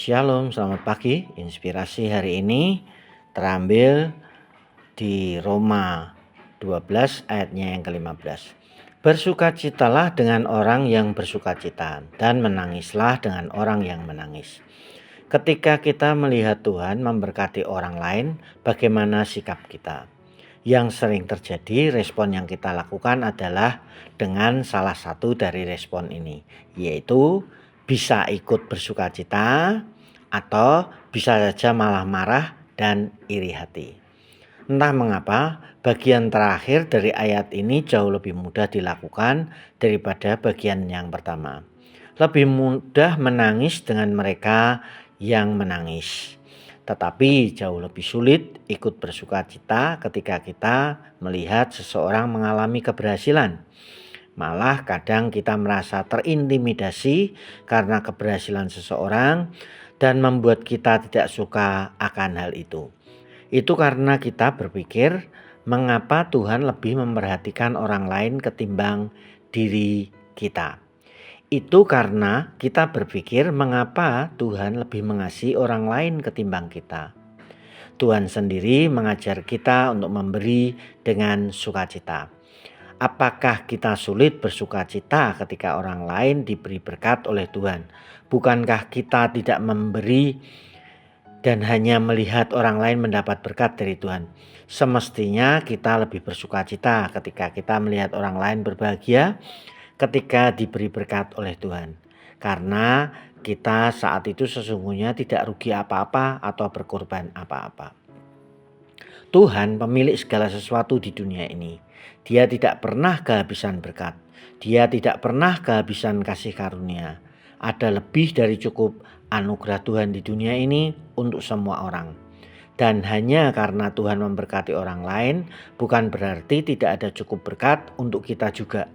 Shalom, selamat pagi. Inspirasi hari ini terambil di Roma 12 ayatnya yang ke-15. Bersukacitalah dengan orang yang bersukacita dan menangislah dengan orang yang menangis. Ketika kita melihat Tuhan memberkati orang lain, bagaimana sikap kita? Yang sering terjadi, respon yang kita lakukan adalah dengan salah satu dari respon ini, yaitu bisa ikut bersukacita atau bisa saja malah marah dan iri hati. Entah mengapa, bagian terakhir dari ayat ini jauh lebih mudah dilakukan daripada bagian yang pertama. Lebih mudah menangis dengan mereka yang menangis. Tetapi jauh lebih sulit ikut bersukacita ketika kita melihat seseorang mengalami keberhasilan. Malah kadang kita merasa terintimidasi karena keberhasilan seseorang dan membuat kita tidak suka akan hal itu. Itu karena kita berpikir, mengapa Tuhan lebih memperhatikan orang lain ketimbang diri kita. Itu karena kita berpikir, mengapa Tuhan lebih mengasihi orang lain ketimbang kita. Tuhan sendiri mengajar kita untuk memberi dengan sukacita. Apakah kita sulit bersukacita ketika orang lain diberi berkat oleh Tuhan? Bukankah kita tidak memberi dan hanya melihat orang lain mendapat berkat dari Tuhan? Semestinya kita lebih bersukacita ketika kita melihat orang lain berbahagia ketika diberi berkat oleh Tuhan. Karena kita saat itu sesungguhnya tidak rugi apa-apa atau berkorban apa-apa. Tuhan pemilik segala sesuatu di dunia ini. Dia tidak pernah kehabisan berkat. Dia tidak pernah kehabisan kasih karunia. Ada lebih dari cukup anugerah Tuhan di dunia ini untuk semua orang. Dan hanya karena Tuhan memberkati orang lain, bukan berarti tidak ada cukup berkat untuk kita juga.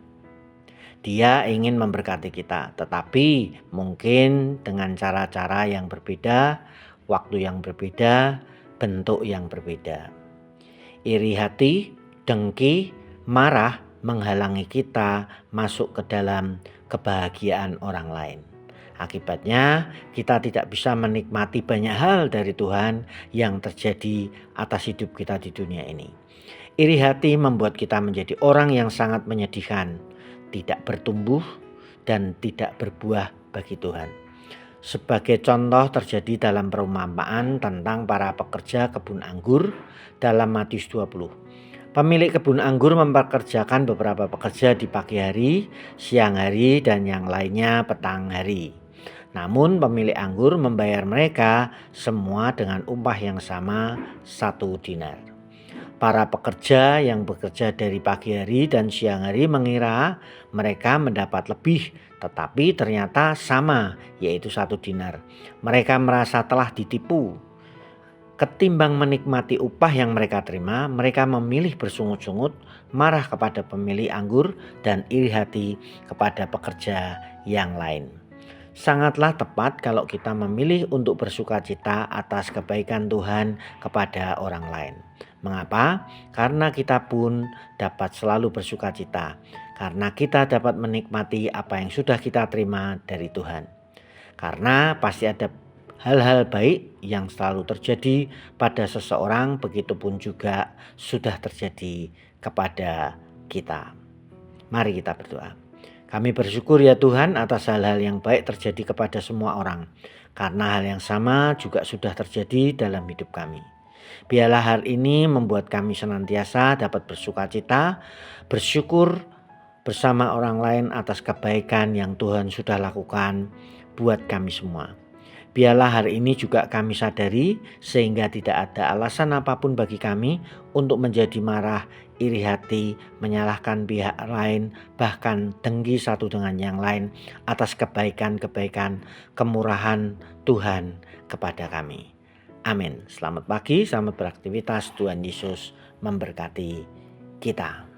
Dia ingin memberkati kita, tetapi mungkin dengan cara-cara yang berbeda, waktu yang berbeda, bentuk yang berbeda. Iri hati, dengki, marah menghalangi kita masuk ke dalam kebahagiaan orang lain. Akibatnya kita tidak bisa menikmati banyak hal dari Tuhan yang terjadi atas hidup kita di dunia ini. Iri hati membuat kita menjadi orang yang sangat menyedihkan, tidak bertumbuh dan tidak berbuah bagi Tuhan. Sebagai contoh terjadi dalam perumpamaan tentang para pekerja kebun anggur dalam Matius 20. Pemilik kebun anggur mempekerjakan beberapa pekerja di pagi hari, siang hari, dan yang lainnya petang hari. Namun pemilik anggur membayar mereka semua dengan upah yang sama, 1 dinar. Para pekerja yang bekerja dari pagi hari dan siang hari mengira mereka mendapat lebih, tetapi ternyata sama, yaitu 1 dinar. Mereka merasa telah ditipu. Ketimbang menikmati upah yang mereka terima, mereka memilih bersungut-sungut, marah kepada pemilik anggur, dan iri hati kepada pekerja yang lain. Sangatlah tepat kalau kita memilih untuk bersukacita atas kebaikan Tuhan kepada orang lain. Mengapa? Karena kita pun dapat selalu bersukacita, karena kita dapat menikmati apa yang sudah kita terima dari Tuhan. Karena pasti ada hal-hal baik yang selalu terjadi pada seseorang, begitupun juga sudah terjadi kepada kita. Mari kita berdoa. Kami bersyukur ya Tuhan atas hal-hal yang baik terjadi kepada semua orang. Karena hal yang sama juga sudah terjadi dalam hidup kami. Biarlah hal ini membuat kami senantiasa dapat bersukacita, bersyukur bersama orang lain atas kebaikan yang Tuhan sudah lakukan buat kami semua. Biarlah hari ini juga kami sadari sehingga tidak ada alasan apapun bagi kami untuk menjadi marah, iri hati, menyalahkan pihak lain, bahkan dengki satu dengan yang lain atas kebaikan-kebaikan kemurahan Tuhan kepada kami. Amin. Selamat pagi, selamat beraktivitas. Tuhan Yesus memberkati kita.